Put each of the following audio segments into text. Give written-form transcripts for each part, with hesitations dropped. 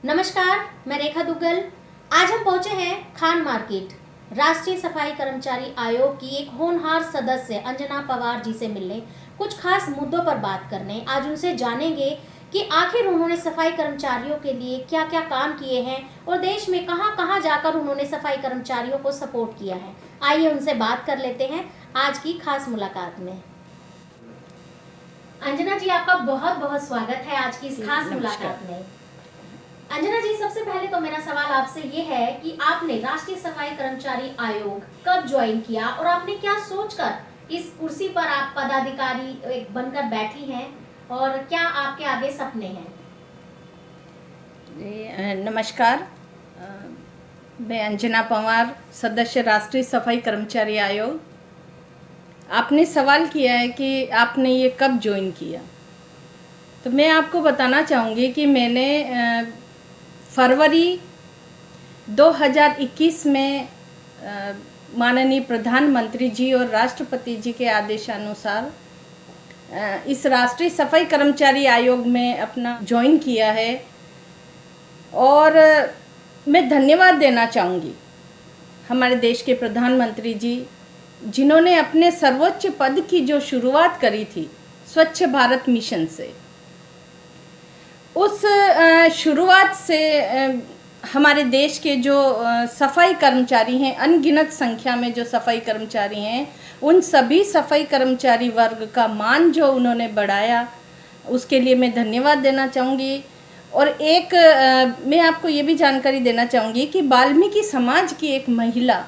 नमस्कार, मैं रेखा दुग्गल। आज हम पहुंचे हैं खान मार्केट राष्ट्रीय सफाई कर्मचारी आयोग की एक होनहार सदस्य अंजना पवार जी से मिलने, कुछ खास मुद्दों पर बात करने। आज उनसे जानेंगे कि आखिर उन्होंने सफाई कर्मचारियों के लिए क्या क्या काम किए हैं और देश में कहां कहां जाकर उन्होंने सफाई कर्मचारियों को सपोर्ट किया है। आइए उनसे बात कर लेते हैं आज की खास मुलाकात में। अंजना जी, आपका बहुत बहुत स्वागत है आज की इस खास मुलाकात में। अंजना जी, सबसे पहले तो मेरा सवाल आपसे ये है कि आपने राष्ट्रीय सफाई कर्मचारी आयोग कब ज्वाइन किया और आपने क्या सोचकर इस कुर्सी पर आप पदाधिकारी बनकर बैठी हैं और क्या आपके आगे सपने हैं? नमस्कार, मैं अंजना पवार, सदस्य राष्ट्रीय सफाई कर्मचारी आयोग। आपने सवाल किया है कि आपने ये कब ज्वाइन किया, तो मैं आपको बताना चाहूँगी कि मैंने फरवरी 2021 में माननीय प्रधानमंत्री जी और राष्ट्रपति जी के आदेशानुसार इस राष्ट्रीय सफाई कर्मचारी आयोग में अपना ज्वाइन किया है। और मैं धन्यवाद देना चाहूँगी हमारे देश के प्रधानमंत्री जी, जिन्होंने अपने सर्वोच्च पद की जो शुरुआत करी थी स्वच्छ भारत मिशन से। उस शुरुआत से हमारे देश के जो सफाई कर्मचारी हैं, अनगिनत संख्या में जो सफाई कर्मचारी हैं, उन सभी सफाई कर्मचारी वर्ग का मान जो उन्होंने बढ़ाया, उसके लिए मैं धन्यवाद देना चाहूँगी। और एक मैं आपको ये भी जानकारी देना चाहूँगी कि वाल्मीकि समाज की एक महिला,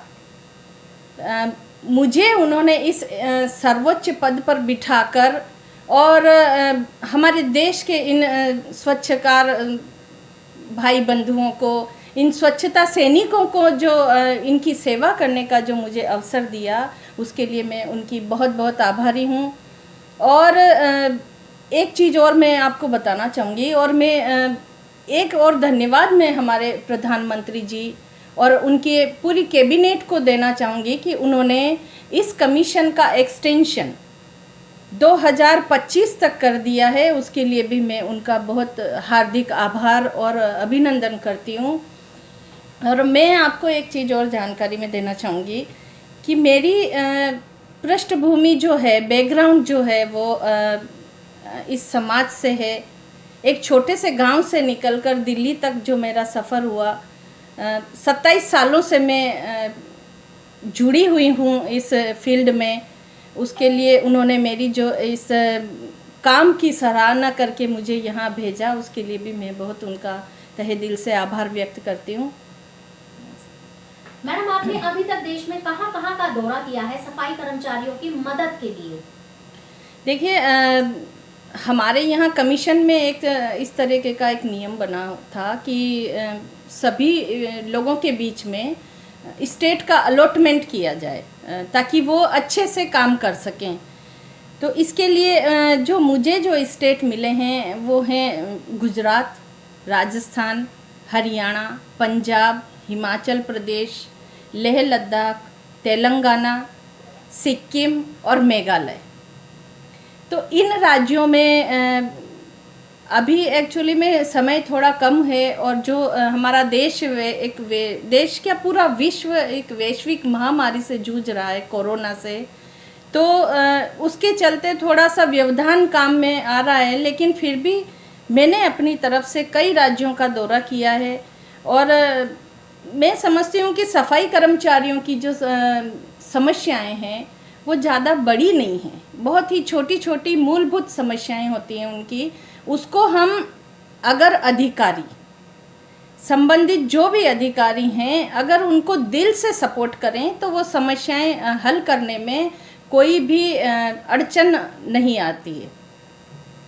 मुझे उन्होंने इस सर्वोच्च पद पर बिठाकर और हमारे देश के इन स्वच्छकार भाई बंधुओं को, इन स्वच्छता सैनिकों को जो इनकी सेवा करने का जो मुझे अवसर दिया, उसके लिए मैं उनकी बहुत बहुत आभारी हूँ। और एक चीज़ और मैं आपको बताना चाहूँगी, और मैं एक और धन्यवाद मैं हमारे प्रधानमंत्री जी और उनके पूरी कैबिनेट को देना चाहूँगी कि उन्होंने इस कमीशन का एक्सटेंशन 2025 तक कर दिया है। उसके लिए भी मैं उनका बहुत हार्दिक आभार और अभिनंदन करती हूँ। और मैं आपको एक चीज़ और जानकारी में देना चाहूँगी कि मेरी पृष्ठभूमि जो है, बैकग्राउंड जो है, वो इस समाज से है। एक छोटे से गांव से निकलकर दिल्ली तक जो मेरा सफ़र हुआ, 27 सालों से मैं जुड़ी हुई हूँ इस फील्ड में। उसके लिए उन्होंने मेरी जो इस काम की सराहना करके मुझे यहाँ भेजा, उसके लिए भी मैं बहुत उनका तहे दिल से आभार व्यक्त करती हूँ। मैडम, आपने अभी तक देश में कहाँ कहाँ का दौरा किया है सफाई कर्मचारियों की मदद के लिए? देखिए, हमारे यहाँ कमीशन में एक इस तरीके का एक नियम बना था कि सभी लोगों के बीच में स्टेट का अलॉटमेंट किया जाए ताकि वो अच्छे से काम कर सकें। तो इसके लिए जो मुझे जो स्टेट मिले हैं वो हैं गुजरात, राजस्थान, हरियाणा, पंजाब, हिमाचल प्रदेश, लेह लद्दाख, तेलंगाना, सिक्किम और मेघालय। तो इन राज्यों में अभी एक्चुअली में समय थोड़ा कम है, और जो हमारा देश देश क्या पूरा विश्व एक वैश्विक महामारी से जूझ रहा है, कोरोना से। तो उसके चलते थोड़ा सा व्यवधान काम में आ रहा है, लेकिन फिर भी मैंने अपनी तरफ से कई राज्यों का दौरा किया है। और मैं समझती हूँ कि सफाई कर्मचारियों की जो समस्याएं हैं वो ज़्यादा बड़ी नहीं हैं, बहुत ही छोटी छोटी मूलभूत समस्याएं होती हैं उनकी। उसको हम अगर अधिकारी, संबंधित जो भी अधिकारी हैं, अगर उनको दिल से सपोर्ट करें तो वो समस्याएं हल करने में कोई भी अड़चन नहीं आती है।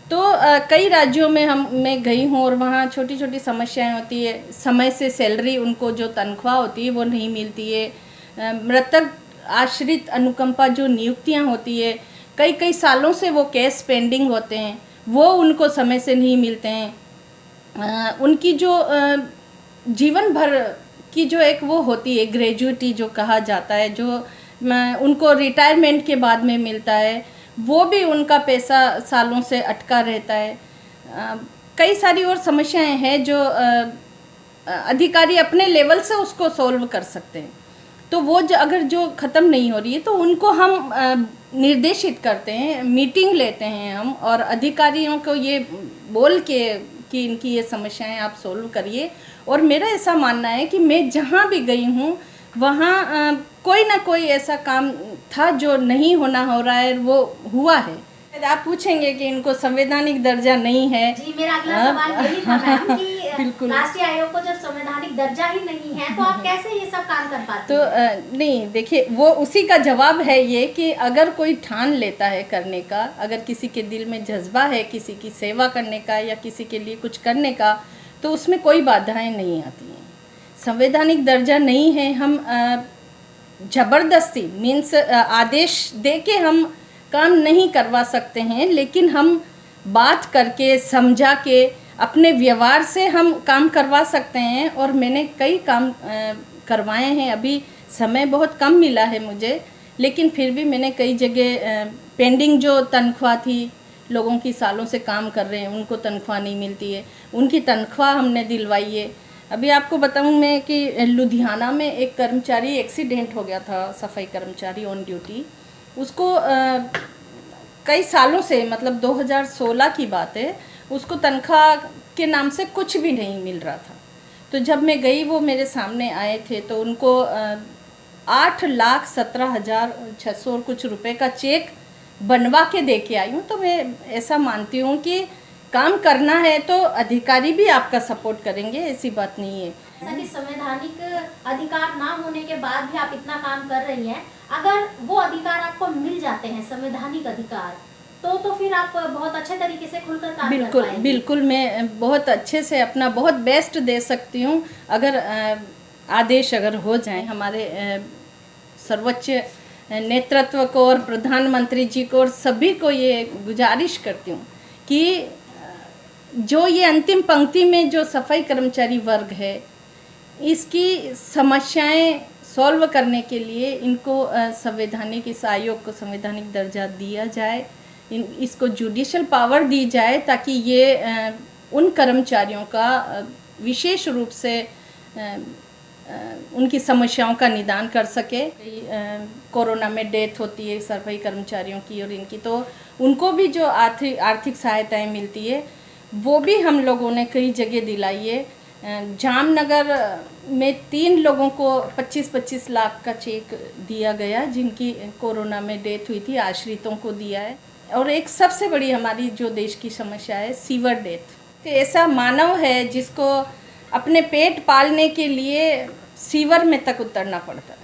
तो कई राज्यों में मैं गई हूँ और वहाँ छोटी छोटी समस्याएं होती है। समय से सैलरी, उनको जो तनख्वाह होती है वो नहीं मिलती है। मृतक आश्रित अनुकंपा जो नियुक्तियाँ होती है, कई कई सालों से वो केस पेंडिंग होते हैं, वो उनको समय से नहीं मिलते हैं। उनकी जो जीवन भर की जो एक वो होती है ग्रेजुइटी जो कहा जाता है, जो उनको रिटायरमेंट के बाद में मिलता है, वो भी उनका पैसा सालों से अटका रहता है। कई सारी और समस्याएं हैं जो अधिकारी अपने लेवल से उसको सॉल्व कर सकते हैं। तो वो अगर जो ख़त्म नहीं हो रही है तो उनको हम निर्देशित करते हैं, मीटिंग लेते हैं हम, और अधिकारियों को ये बोल के कि इनकी ये समस्याएं आप सॉल्व करिए। और मेरा ऐसा मानना है कि मैं जहाँ भी गई हूँ वहाँ कोई ना कोई ऐसा काम था जो नहीं होना हो रहा है, वो हुआ है। आप पूछेंगे कि इनको संवैधानिक दर्जा नहीं है। जी, मेरा अगला सवाल यही था मैम कि बिल्कुल। राष्ट्रीय आयोग को जब संवैधानिक दर्जा ही नहीं है तो आप कैसे ये सब काम कर पाते तो हैं? नहीं, देखिए, वो उसी का जवाब है ये कि अगर कोई ठान लेता है करने का, अगर किसी के दिल में जज्बा है किसी की सेवा करने का या किसी के लिए कुछ करने का, तो उसमें कोई बाधाएं नहीं आती हैं। संवैधानिक दर्जा नहीं है, हम ज़बरदस्ती मीन्स आदेश दे के हम काम नहीं करवा सकते हैं, लेकिन हम बात करके समझा के अपने व्यवहार से हम काम करवा सकते हैं। और मैंने कई काम करवाए हैं। अभी समय बहुत कम मिला है मुझे, लेकिन फिर भी मैंने कई जगह पेंडिंग जो तनख्वाह थी, लोगों की सालों से काम कर रहे हैं उनको तनख्वाह नहीं मिलती है, उनकी तनख्वाह हमने दिलवाई है। अभी आपको बताऊं मैं कि लुधियाना में एक कर्मचारी एक्सीडेंट हो गया था, सफाई कर्मचारी ऑन ड्यूटी। उसको कई सालों से, मतलब 2016 की बात है, उसको तनख्वाह के नाम से कुछ भी नहीं मिल रहा था। तो जब मैं गई, वो मेरे सामने आए थे, तो उनको 8,17,600 और कुछ रुपए का चेक बनवा के दे के आई हूँ। तो मैं ऐसा मानती हूँ कि काम करना है तो अधिकारी भी आपका सपोर्ट करेंगे, ऐसी बात नहीं है। ऐसा कि संवैधानिक अधिकार ना होने के बाद भी आप इतना काम कर रही हैं, अगर वो अधिकार आपको मिल जाते हैं, संवैधानिक अधिकार, तो फिर आप बहुत अच्छे तरीके से खुलकर काम कर पाएंगे। बिल्कुल, मैं बहुत अच्छे से अपना बहुत बेस्ट दे सकती हूँ। अगर आदेश अगर हो जाए हमारे सर्वोच्च नेतृत्व को और प्रधानमंत्री जी को, और सभी को ये गुजारिश करती हूँ कि जो ये अंतिम पंक्ति में जो सफाई कर्मचारी वर्ग है, इसकी समस्याएं सॉल्व करने के लिए इनको संवैधानिक, इस आयोग को संवैधानिक दर्जा दिया जाए, इसको जुडिशियल पावर दी जाए, ताकि ये उन कर्मचारियों का विशेष रूप से उनकी समस्याओं का निदान कर सके। कोरोना में डेथ होती है सफाई कर्मचारियों की और इनकी, तो उनको भी जो आर्थिक सहायताएं मिलती है वो भी हम लोगों ने कई जगह दिलाई है। जामनगर में 3 लोगों को 25-25 लाख का चेक दिया गया जिनकी कोरोना में डेथ हुई थी, आश्रितों को दिया है। और एक सबसे बड़ी हमारी जो देश की समस्या है सीवर डेथ, ऐसा मानव है जिसको अपने पेट पालने के लिए सीवर में तक उतरना पड़ता है।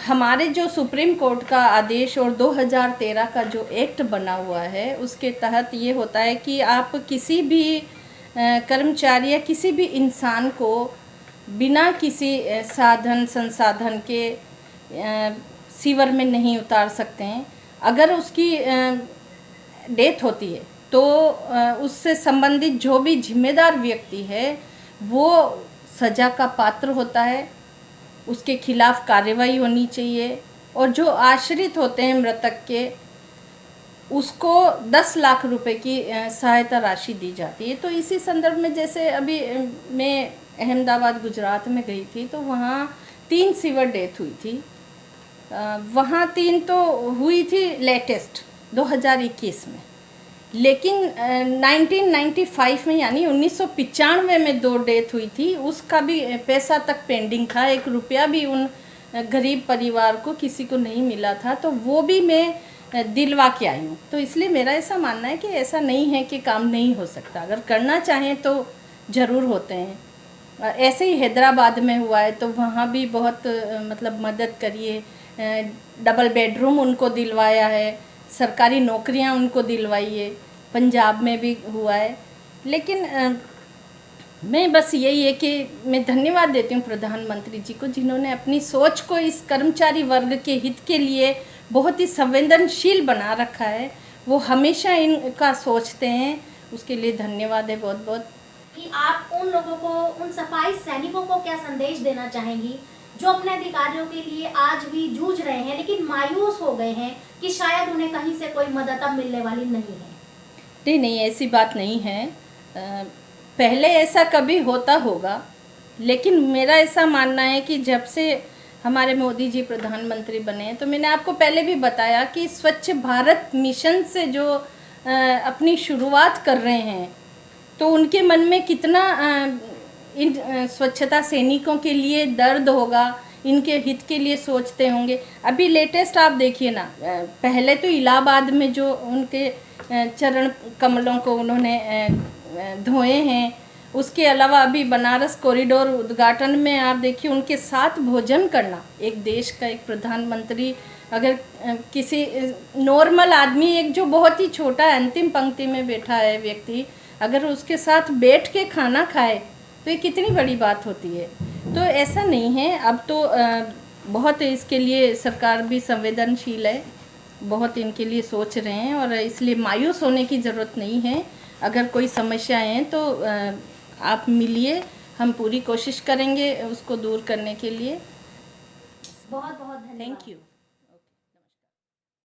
हमारे जो सुप्रीम कोर्ट का आदेश और 2013 का जो एक्ट बना हुआ है, उसके तहत ये होता है कि आप किसी भी कर्मचारी या किसी भी इंसान को बिना किसी साधन संसाधन के सीवर में नहीं उतार सकते हैं। अगर उसकी डेथ होती है तो उससे संबंधित जो भी जिम्मेदार व्यक्ति है वो सज़ा का पात्र होता है, उसके खिलाफ कार्रवाई होनी चाहिए। और जो आश्रित होते हैं मृतक के, उसको 10 लाख रुपए की सहायता राशि दी जाती है। तो इसी संदर्भ में, जैसे अभी मैं अहमदाबाद गुजरात में गई थी, तो वहाँ 3 सीवर डेथ हुई थी। वहाँ 3 तो हुई थी लेटेस्ट 2021 में, लेकिन 1995 में यानी 1995 में 2 डेथ हुई थी, उसका भी पैसा तक पेंडिंग था, 1 रुपया भी उन गरीब परिवार को किसी को नहीं मिला था। तो वो भी मैं दिलवा के आई हूँ। तो इसलिए मेरा ऐसा मानना है कि ऐसा नहीं है कि काम नहीं हो सकता, अगर करना चाहें तो ज़रूर होते हैं। ऐसे ही हैदराबाद में हुआ है, तो वहाँ भी बहुत मतलब मदद करिए, डबल बेडरूम उनको दिलवाया है, सरकारी नौकरियां उनको दिलवाई है। पंजाब में भी हुआ है। लेकिन मैं बस यही है कि मैं धन्यवाद देती हूँ प्रधानमंत्री जी को, जिन्होंने अपनी सोच को इस कर्मचारी वर्ग के हित के लिए बहुत ही संवेदनशील बना रखा है। वो हमेशा इनका सोचते हैं, उसके लिए धन्यवाद है बहुत बहुत। कि आप उन लोगों को, उन सफाई सैनिकों को क्या संदेश देना चाहेंगी जो अपने अधिकारियों के लिए आज भी जूझ रहे हैं, लेकिन मायूस हो गए हैं कि शायद उन्हें कहीं से कोई मदद अब मिलने वाली नहीं है? नहीं, ऐसी बात नहीं है। पहले ऐसा कभी होता होगा, लेकिन मेरा ऐसा मानना है कि जब से हमारे मोदी जी प्रधानमंत्री बने, तो मैंने आपको पहले भी बताया कि स्वच्छ भारत मिशन से जो अपनी शुरुआत कर रहे हैं, तो उनके मन में कितना इन स्वच्छता सैनिकों के लिए दर्द होगा, इनके हित के लिए सोचते होंगे। अभी लेटेस्ट आप देखिए ना, पहले तो इलाहाबाद में जो उनके चरण कमलों को उन्होंने धोए हैं, उसके अलावा अभी बनारस कॉरिडोर उद्घाटन में आप देखिए उनके साथ भोजन करना। एक देश का एक प्रधानमंत्री अगर किसी नॉर्मल आदमी, एक जो बहुत ही छोटा अंतिम पंक्ति में बैठा है व्यक्ति, अगर उसके साथ बैठ के खाना खाए तो ये कितनी बड़ी बात होती है। तो ऐसा नहीं है, अब तो बहुत इसके लिए सरकार भी संवेदनशील है, बहुत इनके लिए सोच रहे हैं, और इसलिए मायूस होने की ज़रूरत नहीं है। अगर कोई समस्याएं हैं तो आप मिलिए, हम पूरी कोशिश करेंगे उसको दूर करने के लिए। बहुत बहुत धन्यवाद। Thank you.